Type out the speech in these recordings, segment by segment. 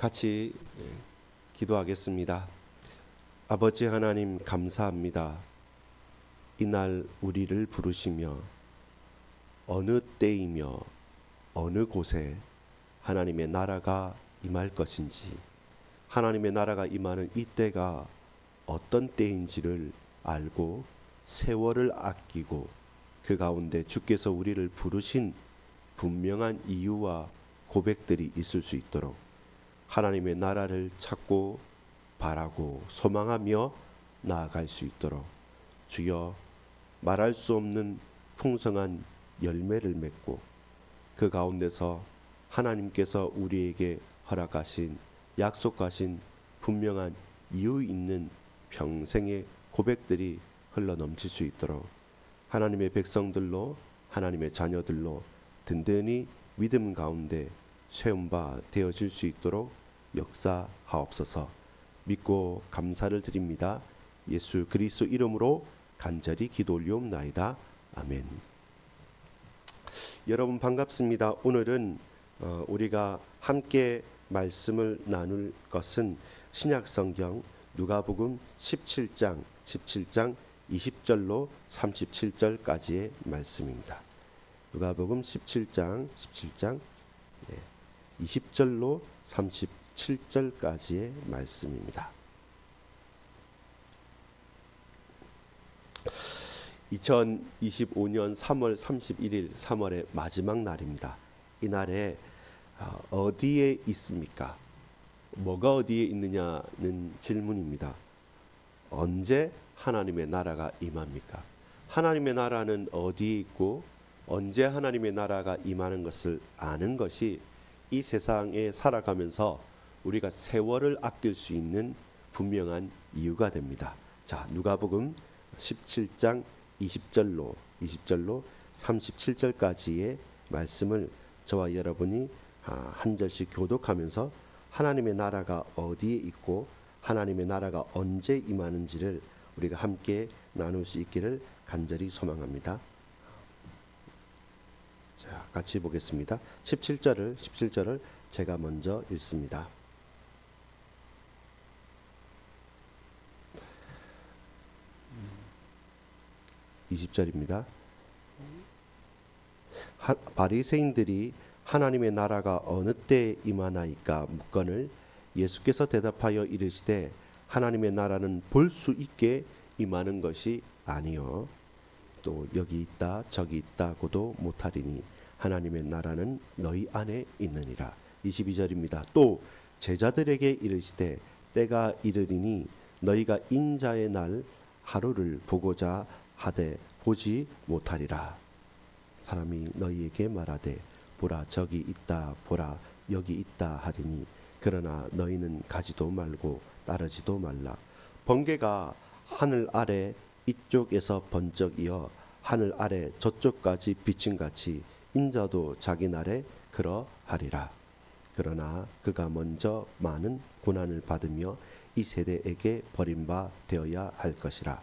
같이 기도하겠습니다. 아버지 하나님 감사합니다. 이날 우리를 부르시며 어느 때이며 어느 곳에 하나님의 나라가 임할 것인지, 하나님의 나라가 임하는 이 때가 어떤 때인지를 알고 세월을 아끼고 그 가운데 주께서 우리를 부르신 분명한 이유와 고백들이 있을 수 있도록 하나님의 나라를 찾고 바라고 소망하며 나아갈 수 있도록 주여 말할 수 없는 풍성한 열매를 맺고 그 가운데서 하나님께서 우리에게 허락하신 약속하신 분명한 이유 있는 평생의 고백들이 흘러넘칠 수 있도록 하나님의 백성들로 하나님의 자녀들로 든든히 믿음 가운데 세움바 되어질 수 있도록 역사하옵소서. 믿고 감사를 드립니다. 예수 그리스도 이름으로 간절히 기도 올리옵나이다. 아멘. 여러분 반갑습니다. 오늘은 우리가 함께 말씀을 나눌 것은 신약성경 누가복음 17장 20절로 37절까지의 말씀입니다. 누가복음 17장 20절로 37절까지의 말씀입니다. 2025년 3월 31일 3월의 마지막 날입니다. 이날에 어디에 있습니까? 뭐가 어디에 있느냐는 질문입니다. 언제 하나님의 나라가 임합니까? 하나님의 나라는 어디에 있고 언제 하나님의 나라가 임하는 것을 아는 것이 이 세상에 살아가면서 우리가 세월을 아낄 수 있는 분명한 이유가 됩니다. 자, 누가복음 17장 20절로 37절까지의 말씀을 저와 여러분이 한 절씩 교독하면서 하나님의 나라가 어디에 있고 하나님의 나라가 언제 임하는지를 우리가 함께 나눌 수 있기를 간절히 소망합니다. 자, 같이 보겠습니다. 17절을 제가 먼저 읽습니다. (20절입니다) 바리새인들이 하나님의 나라가 어느 때에 임하나이까 묻거늘 예수께서 대답하여 이르시되 하나님의 나라는 볼 수 있게 임하는 것이 아니요 또 여기 있다 저기 있다고도 못하리니 하나님의 나라는 너희 안에 있느니라. 22절입니다. 또 제자들에게 이르시되 때가 이르리니 너희가 인자의 날 하루를 보고자 하되 보지 못하리라. 사람이 너희에게 말하되 보라 저기 있다 보라 여기 있다 하리니 그러나 너희는 가지도 말고 따르지도 말라. 번개가 하늘 아래 이쪽에서 번쩍이어 하늘 아래 저쪽까지 비침같이 인자도 자기 날에 그러하리라. 그러나 그가 먼저 많은 고난을 받으며 이 세대에게 버림바 되어야 할 것이라.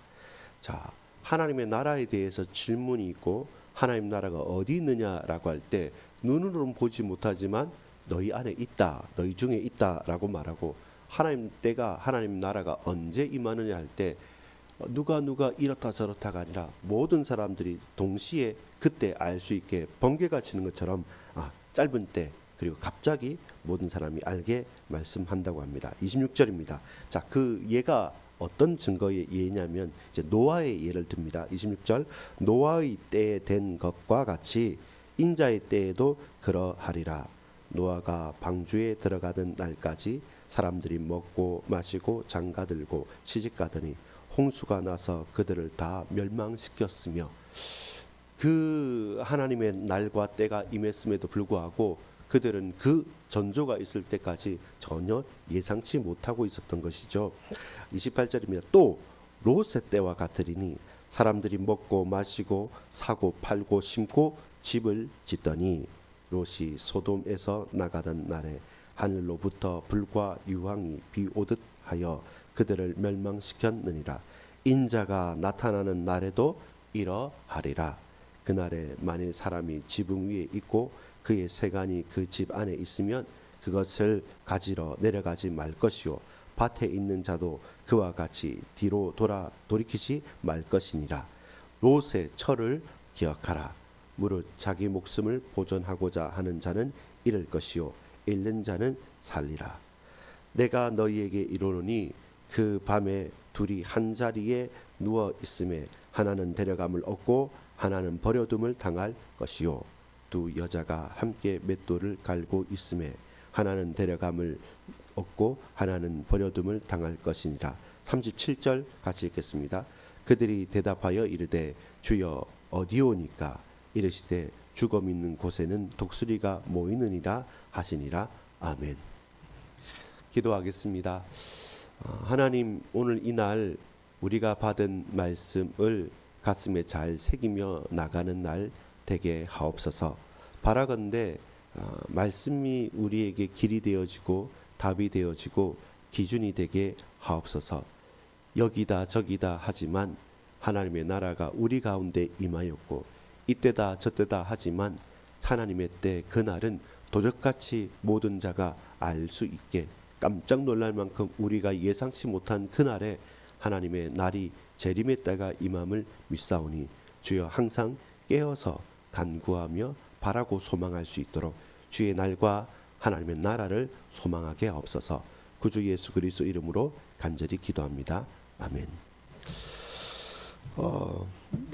자, 하나님의 나라에 대해서 질문이 있고 하나님 나라가 어디 있느냐라고 할 때 눈으로는 보지 못하지만 너희 안에 있다, 너희 중에 있다라고 말하고 하나님 때가 하나님 나라가 언제 임하느냐 할 때 누가 이렇다 저렇다가 아니라 모든 사람들이 동시에 그때 알 수 있게 번개가 치는 것처럼 짧은 때 그리고 갑자기 모든 사람이 알게 말씀한다고 합니다. 26절입니다. 자, 그 예가 어떤 증거의 예냐면 이제 노아의 예를 듭니다. 26절 노아의 때에 된 것과 같이 인자의 때에도 그러하리라. 노아가 방주에 들어가던 날까지 사람들이 먹고 마시고 장가들고 시집가더니 홍수가 나서 그들을 다 멸망시켰으며 그 하나님의 날과 때가 임했음에도 불구하고 그들은 그 전조가 있을 때까지 전혀 예상치 못하고 있었던 것이죠. 28절입니다. 또 롯의 때와 같으리니 사람들이 먹고 마시고 사고 팔고 심고 집을 짓더니 롯이 소돔에서 나가던 날에 하늘로부터 불과 유황이 비오듯 하여 그들을 멸망시켰느니라. 인자가 나타나는 날에도 이러하리라. 그날에 만일 사람이 지붕 위에 있고 그의 세간이 그 집 안에 있으면 그 그것을 가지러 내려가지 말 것이요 밭에 있는 자도 그와 같이 뒤로 돌이키지 말 것이니라. 롯의 철을 기억하라. 무릇 자기 목숨을 보존하고자 하는 자는 잃을 것이요 잃는 자는 살리라. 내가 너희에게 이르노니 그 밤에 둘이 한 자리에 누워 있음에 하나는 데려감을 얻고 하나는 버려둠을 당할 것이요 두 여자가 함께 맷돌을 갈고 있음에 하나는 데려감을 얻고 하나는 버려둠을 당할 것이니라. 37절 같이 읽겠습니다. 그들이 대답하여 이르되 주여 어디오니까? 이르시되 죽음 있는 곳에는 독수리가 모이느니라 하시니라. 아멘. 기도하겠습니다. 하나님, 오늘 이날 우리가 받은 말씀을 가슴에 잘 새기며 나가는 날 되게 하옵소서. 바라건대 말씀이 우리에게 길이 되어지고 답이 되어지고 기준이 되게 하옵소서. 여기다 저기다 하지만 하나님의 나라가 우리 가운데 임하였고 이때다 저때다 하지만 하나님의 때 그날은 도적같이 모든 자가 알 수 있게 깜짝 놀랄 만큼 우리가 예상치 못한 그날에 하나님의 날이 재림의 때가 임함을 믿사오니 주여 항상 깨어서 간구하며 바라고 소망할 수 있도록 주의 날과 하나님의 나라를 소망하게 하옵소서. 구주 예수 그리스도 이름으로 간절히 기도합니다. 아멘.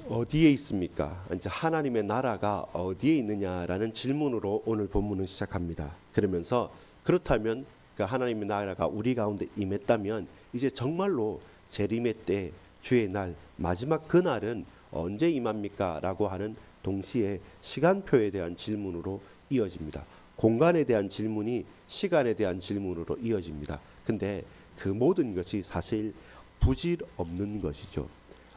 어디에 있습니까? 이제 하나님의 나라가 어디에 있느냐라는 질문으로 오늘 본문을 시작합니다. 그러면서 그렇다면 그 하나님의 나라가 우리 가운데 임했다면 이제 정말로 재림의 때 주의 날 마지막 그날은 언제 임합니까? 라고 하는 동시에 시간표에 대한 질문으로 이어집니다. 공간에 대한 질문이 시간에 대한 질문으로 이어집니다. 근데 그 모든 것이 사실 부질 없는 것이죠.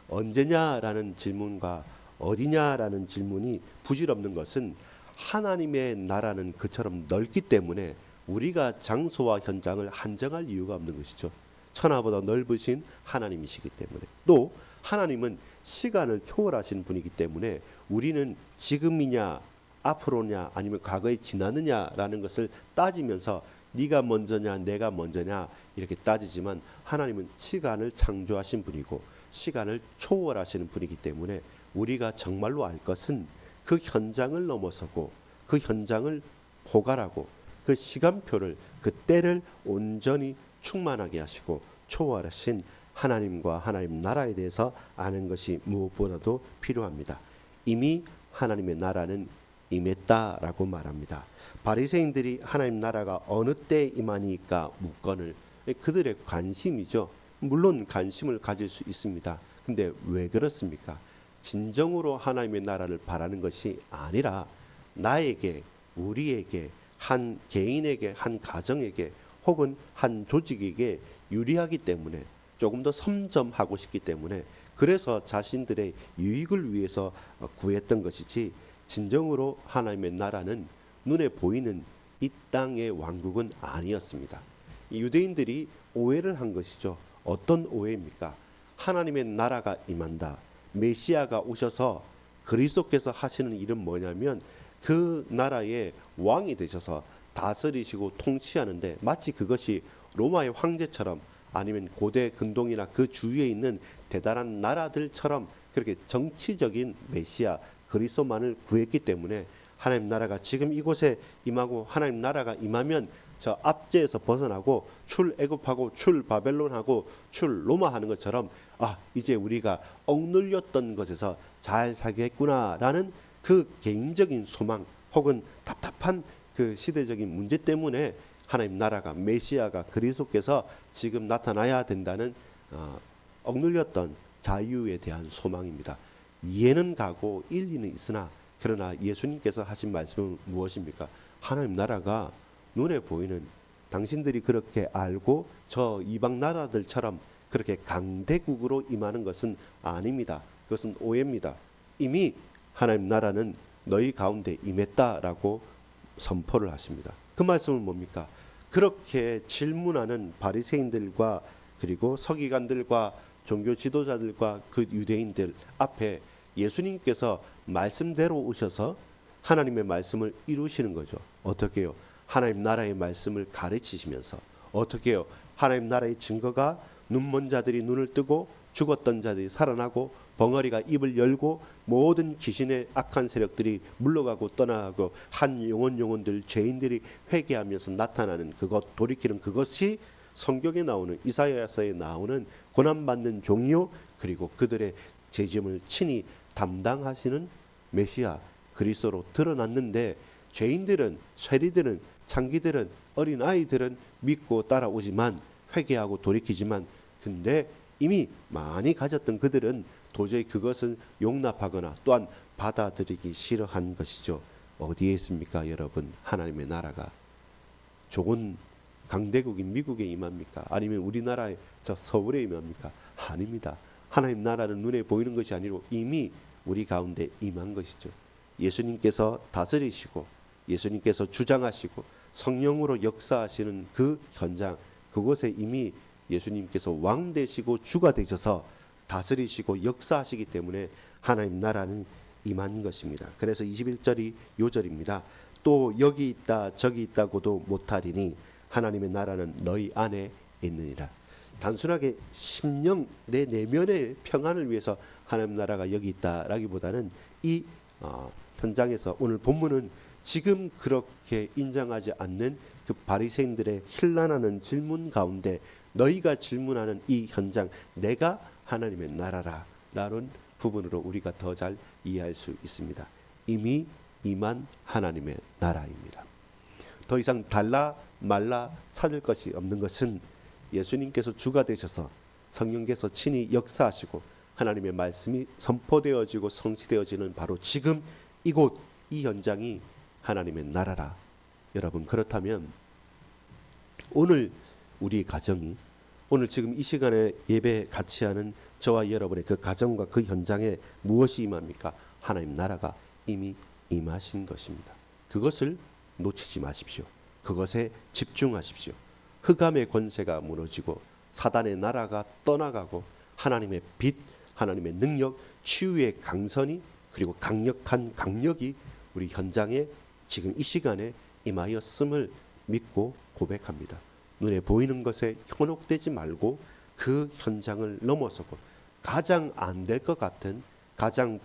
언제냐라는 질문과 어디냐라는 질문이 부질 없는 것은 하나님의 나라는 그처럼 넓기 때문에 우리가 장소와 현장을 한정할 이유가 없는 것이죠. 천하보다 넓으신 하나님이시기 때문에, 또 하나님은 시간을 초월하신 분이기 때문에 우리는 지금이냐 앞으로냐 아니면 과거에 지났느냐라는 것을 따지면서 네가 먼저냐 내가 먼저냐 이렇게 따지지만 하나님은 시간을 창조하신 분이고 시간을 초월하시는 분이기 때문에 우리가 정말로 알 것은 그 현장을 넘어서고 그 현장을 포괄하고 그 시간표를 그 때를 온전히 충만하게 하시고 초월하신 하나님과 하나님 나라에 대해서 아는 것이 무엇보다도 필요합니다. 이미 하나님의 나라는 임했다라고 말합니다. 바리새인들이 하나님 나라가 어느 때 임하니까 묻건을 그들의 관심이죠. 물론 관심을 가질 수 있습니다. 근데 왜 그렇습니까? 진정으로 하나님의 나라를 바라는 것이 아니라 나에게, 우리에게, 한 개인에게, 한 가정에게 혹은 한 조직에게 유리하기 때문에 조금 더 선점하고 싶기 때문에 그래서 자신들의 유익을 위해서 구했던 것이지 진정으로 하나님의 나라는 눈에 보이는 이 땅의 왕국은 아니었습니다. 유대인들이 오해를 한 것이죠. 어떤 오해입니까? 하나님의 나라가 임한다. 메시아가 오셔서 그리스도께서 하시는 일은 뭐냐면 그 나라의 왕이 되셔서 다스리시고 통치하는데 마치 그것이 로마의 황제처럼 아니면 고대 근동이나 그 주위에 있는 대단한 나라들처럼 그렇게 정치적인 메시아 그리스도만을 구했기 때문에 하나님 나라가 지금 이곳에 임하고 하나님 나라가 임하면 저 압제에서 벗어나고 출애굽하고 출바벨론하고 출로마 하는 것처럼 이제 우리가 억눌렸던 것에서 잘 살겠구나라는 그 개인적인 소망 혹은 답답한 그 시대적인 문제 때문에 하나님 나라가 메시아가 그리스도께서 지금 나타나야 된다는 억눌렸던 자유에 대한 소망입니다. 이해는 가고 일리는 있으나 그러나 예수님께서 하신 말씀은 무엇입니까? 하나님 나라가 눈에 보이는 당신들이 그렇게 알고 저 이방 나라들처럼 그렇게 강대국으로 임하는 것은 아닙니다. 그것은 오해입니다. 이미 하나님 나라는 너희 가운데 임했다라고 선포를 하십니다. 그 말씀은 뭡니까? 그렇게 질문하는 바리새인들과 그리고 서기관들과 종교 지도자들과 그 유대인들 앞에 예수님께서 말씀대로 오셔서 하나님의 말씀을 이루시는 거죠. 어떻게요? 하나님 나라의 말씀을 가르치시면서 어떻게 해요? 하나님 나라의 증거가 눈먼 자들이 눈을 뜨고 죽었던 자들이 살아나고 벙어리가 입을 열고 모든 귀신의 악한 세력들이 물러가고 떠나가고 한 영혼들 죄인들이 회개하면서 나타나는 그것, 돌이키는 그것이 성경에 나오는 이사야서에 나오는 고난받는 종이요 그리고 그들의 죄짐을 친히 담당하시는 메시아 그리스도로 드러났는데 죄인들은 세리들은 창기들은 어린아이들은 믿고 따라오지만 회개하고 돌이키지만 근데 이미 많이 가졌던 그들은 도저히 그것은 용납하거나 또한 받아들이기 싫어한 것이죠. 어디에 있습니까 여러분? 하나님의 나라가 좋은 강대국인 미국에 임합니까? 아니면 우리나라의 저 서울에 임합니까? 아닙니다. 하나님 나라는 눈에 보이는 것이 아니고 이미 우리 가운데 임한 것이죠. 예수님께서 다스리시고 예수님께서 주장하시고 성령으로 역사하시는 그 현장 그곳에 이미 예수님께서 왕 되시고 주가 되셔서 다스리시고 역사하시기 때문에 하나님 나라는 임한 것입니다. 그래서 21절이 요절입니다. 또 여기 있다 저기 있다고도 못하리니 하나님의 나라는 너희 안에 있느니라. 단순하게 심령 내 내면의 평안을 위해서 하나님 나라가 여기 있다라기보다는 이 현장에서 오늘 본문은 지금 그렇게 인정하지 않는 그 바리새인들의 hir난하는 질문 가운데 너희가 질문하는 이 현장 내가 하나님의 나라라라는 부분으로 우리가 더 잘 이해할 수 있습니다. 이미 임한 하나님의 나라입니다. 더 이상 달라 말라 찾을 것이 없는 것은 예수님께서 주가 되셔서 성령께서 친히 역사하시고 하나님의 말씀이 선포되어지고 성취되어지는 바로 지금 이곳 이 현장이 하나님의 나라라. 여러분 그렇다면 오늘 우리 가정이 오늘 지금 이 시간에 예배 같이 하는 저와 여러분의 그 가정과 그 현장에 무엇이 임합니까? 하나님 나라가 이미 임하신 것입니다. 그것을 놓치지 마십시오. 그것에 집중하십시오. 흑암의 권세가 무너지고 사단의 나라가 떠나가고 하나님의 빛, 하나님의 능력, 치유의 강선이 그리고 강력한 강력이 우리 현장에 지금 이 시간에 임하였음을 믿고 고백합니다. 눈에 보이는 것에 현혹되지 말고 그 현장을 넘어서고 가장 안 될 것 같은 가장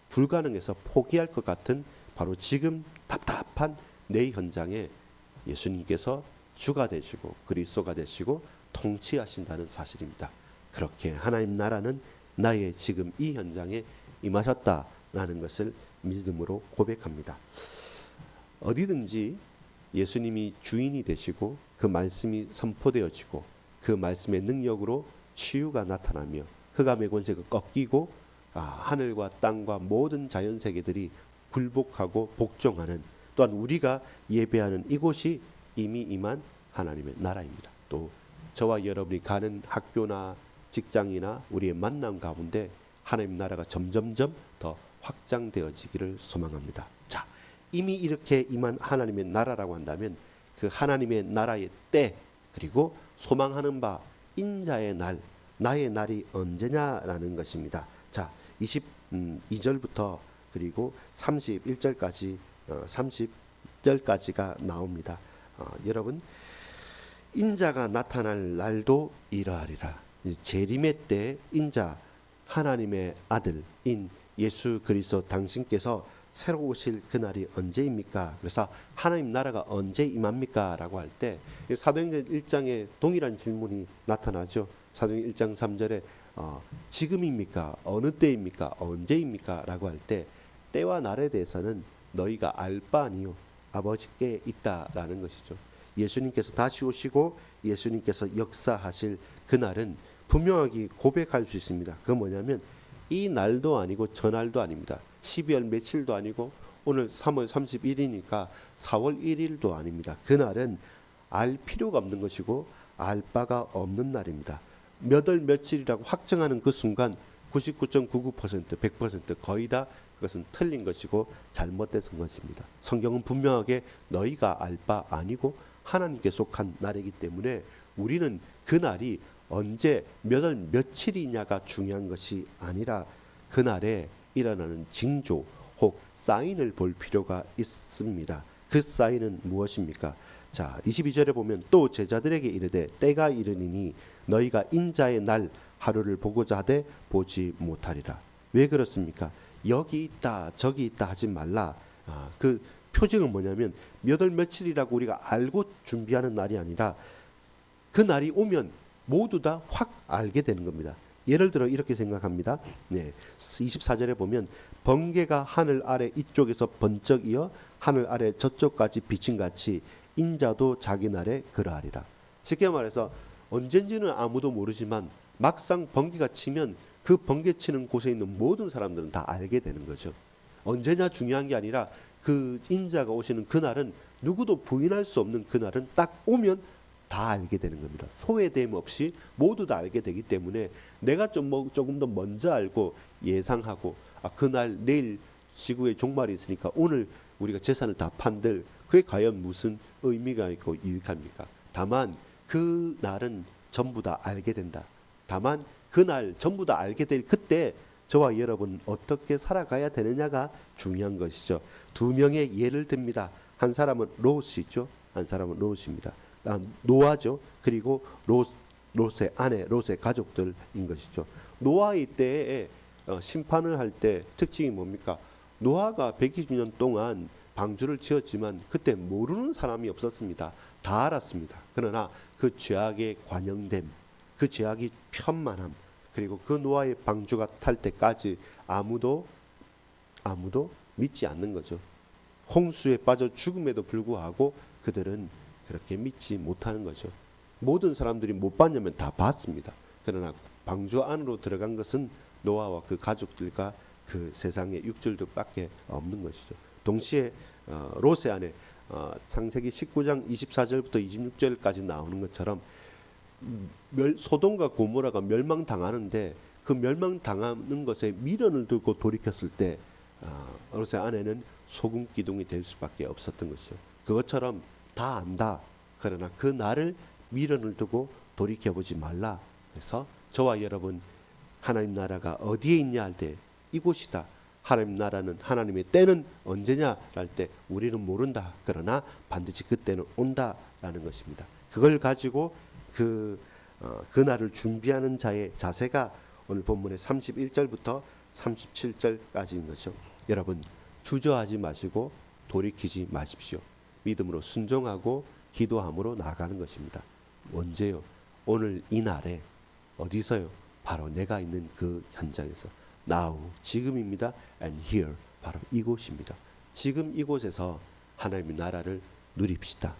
불가능해서 포기할 것 같은 바로 지금 답답한 내 현장에 예수님께서 주가 되시고 그리스도가 되시고 통치하신다는 사실입니다. 그렇게 하나님 나라는 나의 지금 이 현장에 임하셨다라는 것을 믿음으로 고백합니다. 어디든지 예수님이 주인이 되시고 그 말씀이 선포되어지고 그 말씀의 능력으로 치유가 나타나며 흑암의 권세가 꺾이고 하늘과 땅과 모든 자연세계들이 굴복하고 복종하는 또한 우리가 예배하는 이곳이 이미 임한 하나님의 나라입니다. 또 저와 여러분이 가는 학교나 직장이나 우리의 만남 가운데 하나님 나라가 점점점 더 확장되어지기를 소망합니다. 자, 이미 이렇게 임한 하나님의 나라라고 한다면 그 하나님의 나라의 때 그리고 소망하는 바 인자의 날 나의 날이 언제냐라는 것입니다. 자, 22절부터 그리고 31절까지 30절까지가 나옵니다. 여러분 인자가 나타날 날도 이러하리라. 재림의 때 인자 하나님의 아들인 예수 그리스도 당신께서 새로 오실 그날이 언제입니까? 그래서 하나님 나라가 언제 임합니까? 라고 할 때 사도행전 1장에 동일한 질문이 나타나죠. 사도행전 1장 3절에 지금입니까? 어느 때입니까? 언제입니까? 라고 할 때 때와 날에 대해서는 너희가 알 바 아니요 아버지께 있다라는 것이죠. 예수님께서 다시 오시고 예수님께서 역사하실 그날은 분명하게 고백할 수 있습니다. 그건 뭐냐면 이 날도 아니고 저 날도 아닙니다. 12월 며칠도 아니고 오늘 3월 31일이니까 4월 1일도 아닙니다. 그날은 알 필요가 없는 것이고 알 바가 없는 날입니다. 몇 월 며칠이라고 확정하는 그 순간 99.99% 100% 거의 다 그것은 틀린 것이고 잘못된 것입니다. 성경은 분명하게 너희가 알 바 아니고 하나님께 속한 날이기 때문에 우리는 그날이 언제 몇 월 며칠이냐가 중요한 것이 아니라 그날에 일어나는 징조 혹 사인을 볼 필요가 있습니다. 그 사인은 무엇입니까? 자, 22절에 보면 또 제자들에게 이르되 때가 이르니니 너희가 인자의 날 하루를 보고자 하되 보지 못하리라. 왜 그렇습니까? 여기 있다 저기 있다 하지 말라. 그 표징은 뭐냐면 몇 월 며칠이라고 우리가 알고 준비하는 날이 아니라 그 날이 오면 모두 다 확 알게 되는 겁니다. 예를 들어 이렇게 생각합니다. 네, 24절에 보면 번개가 하늘 아래 이쪽에서 번쩍 이어 하늘 아래 저쪽까지 비친 같이 인자도 자기 날에 그러하리라. 쉽게 말해서 언젠지는 아무도 모르지만 막상 번개가 치면 그 번개 치는 곳에 있는 모든 사람들은 다 알게 되는 거죠. 언제냐 중요한 게 아니라 그 인자가 오시는 그날은 누구도 부인할 수 없는 그날은 딱 오면 다 알게 되는 겁니다. 소외됨 없이 모두 다 알게 되기 때문에 내가 조금 더 먼저 알고 예상하고 그날 내일 지구에 종말이 있으니까 오늘 우리가 재산을 다 판들 그게 과연 무슨 의미가 있고 유익합니까? 다만 그 날은 전부 다 알게 된다. 다만 그날 전부 다 알게 될 그때 저와 여러분 어떻게 살아가야 되느냐가 중요한 것이죠. 두 명의 예를 듭니다. 한 사람은 롯이죠. 한 사람은 롯입니다. 노아죠. 그리고 롯의 아내, 롯의 가족들인 것이죠. 노아의 때에 심판을 할 때 특징이 뭡니까? 노아가 120년 동안 방주를 지었지만 그때 모르는 사람이 없었습니다. 다 알았습니다. 그러나 그 죄악의 관영됨, 그 죄악이 편만함, 그리고 그 노아의 방주가 탈 때까지 아무도 믿지 않는 거죠. 홍수에 빠져 죽음에도 불구하고 그들은 그렇게 믿지 못하는 거죠. 모든 사람들이 못 봤냐면 다 봤습니다. 그러나 방주 안으로 들어간 것은 노아와 그 가족들과 그 세상의 육줄들밖에 없는 것이죠. 동시에 롯의 아내 창세기 19장 24절부터 26절까지 나오는 것처럼 소돔과 고모라가 멸망당하는데 그 멸망당하는 것에 미련을 두고 돌이켰을 때 롯의 아내는 소금 기둥이 될 수밖에 없었던 것이죠. 그것처럼 다 안다. 그러나 그 날을 미련을 두고 돌이켜보지 말라. 그래서 저와 여러분 하나님 나라가 어디에 있냐 할 때 이곳이다. 하나님 나라는 하나님의 때는 언제냐 할 때 우리는 모른다. 그러나 반드시 그때는 온다라는 것입니다. 그걸 가지고 그 날을 준비하는 자의 자세가 오늘 본문의 31절부터 37절까지인 거죠. 여러분 주저하지 마시고 돌이키지 마십시오. 믿음으로 순종하고 기도함으로 나아가는 것입니다. 언제요? 오늘 이 날에 어디서요? 바로 내가 있는 그 현장에서 now 지금입니다. and here 바로 이곳입니다. 지금 이곳에서 하나님의 나라를 누립시다.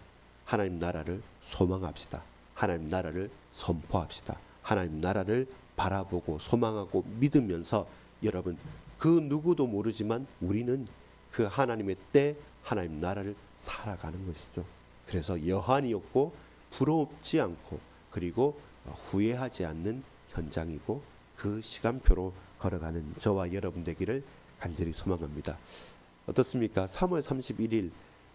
하나님 나라를 소망합시다. 하나님 나라를 선포합시다. 하나님 나라를 바라보고 소망하고 믿으면서 여러분 그 누구도 모르지만 우리는 그 하나님의 때 하나님 나라를 살아가는 것이죠. 그래서 여한이 없고 부럽지 않고 그리고 후회하지 않는 현장이고 그 시간표로 걸어가는 저와 여러분 되기를 간절히 소망합니다. 어떻습니까? 3월 31일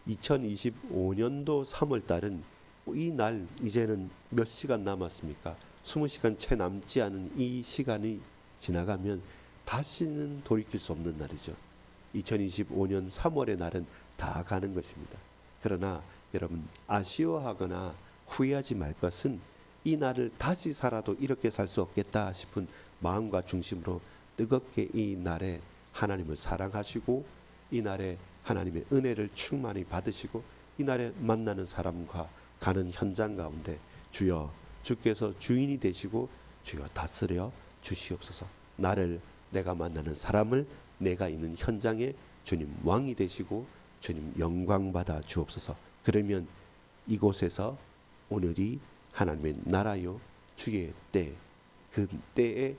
2025년도 3월 달은 이 날 이제는 몇 시간 남았습니까? 20시간 채 남지 않은 이 시간이 지나가면 다시는 돌이킬 수 없는 날이죠. 2025년 3월의 날은 다 가는 것입니다. 그러나 여러분 아쉬워하거나 후회하지 말 것은 이 날을 다시 살아도 이렇게 살 수 없겠다 싶은 마음과 중심으로 뜨겁게 이 날에 하나님을 사랑하시고 이 날에 하나님의 은혜를 충만히 받으시고 이 날에 만나는 사람과 가는 현장 가운데 주여 주께서 주인이 되시고 주여 다스려 주시옵소서. 나를 내가 만나는 사람을 내가 있는 현장에 주님 왕이 되시고 주님 영광 받아 주옵소서. 그러면 이곳에서 오늘이 하나님의 나라요 주의 때, 그 때에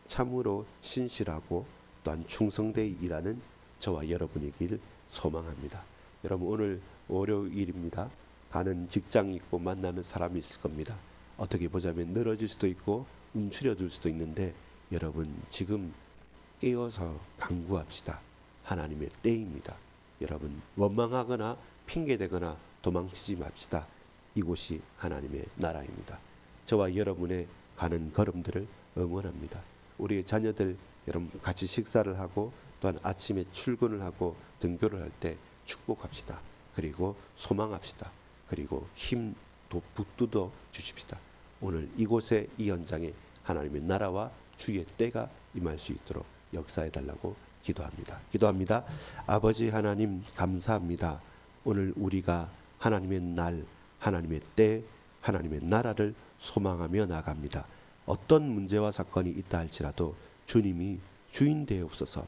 참으로 신실하고 또한 충성되이 일하는 저와 여러분이길 소망합니다. 여러분 오늘 월요일입니다. 가는 직장이 있고 만나는 사람이 있을 겁니다. 어떻게 보자면 늘어질 수도 있고 움츠려들 수도 있는데 여러분 지금 깨어서 간구합시다. 하나님의 때입니다. 여러분 원망하거나 핑계대거나 도망치지 맙시다. 이곳이 하나님의 나라입니다. 저와 여러분의 가는 걸음들을 응원합니다. 우리의 자녀들 여러분 같이 식사를 하고 또한 아침에 출근을 하고 등교를 할 때 축복합시다. 그리고 소망합시다. 그리고 힘도 북돋워 주십시다. 오늘 이곳에 이 현장에 하나님의 나라와 주의 때가 임할 수 있도록 역사해 달라고 기도합니다. 아버지 하나님 감사합니다. 오늘 우리가 하나님의 날, 하나님의 때, 하나님의 나라를 소망하며 나갑니다. 어떤 문제와 사건이 있다 할지라도 주님이 주인 되옵소서.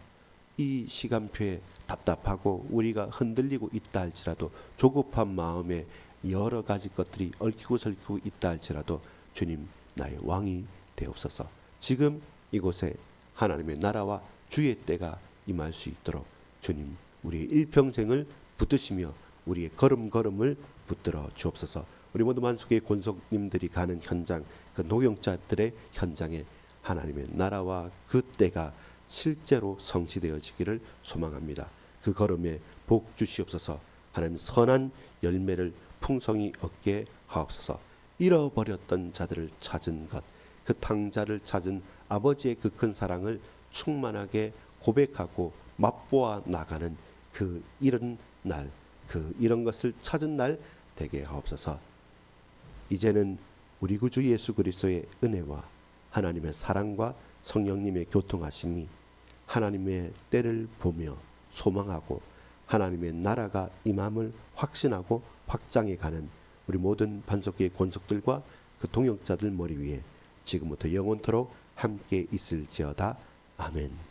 이 시간표에 답답하고 우리가 흔들리고 있다 할지라도 조급한 마음에 여러 가지 것들이 얽히고 설키고 있다 할지라도 주님 나의 왕이 되옵소서. 지금 이곳에 하나님의 나라와 주의 때가 임할 수 있도록 주님 우리의 일평생을 붙드시며 우리의 걸음걸음을 붙들어 주옵소서. 우리 모두 만수의 권속님들이 가는 현장, 그 노경자들의 현장에 하나님의 나라와 그 때가 실제로 성취되어지기를 소망합니다. 그 걸음에 복 주시옵소서. 하나님 선한 열매를 풍성히 얻게 하옵소서. 잃어버렸던 자들을 찾은 것, 그 탕자를 찾은 아버지의 그 큰 사랑을 충만하게 고백하고 맛보아 나가는 그 이런 날, 그 이런 것을 찾은 날 되게 하옵소서. 이제는 우리 구주 예수 그리스도의 은혜와 하나님의 사랑과 성령님의 교통하심이 하나님의 때를 보며 소망하고 하나님의 나라가 임함을 확신하고 확장해 가는 우리 모든 반석기의 권속들과 그 동역자들 머리 위에 지금부터 영원토록 함께 있을지어다. 아멘.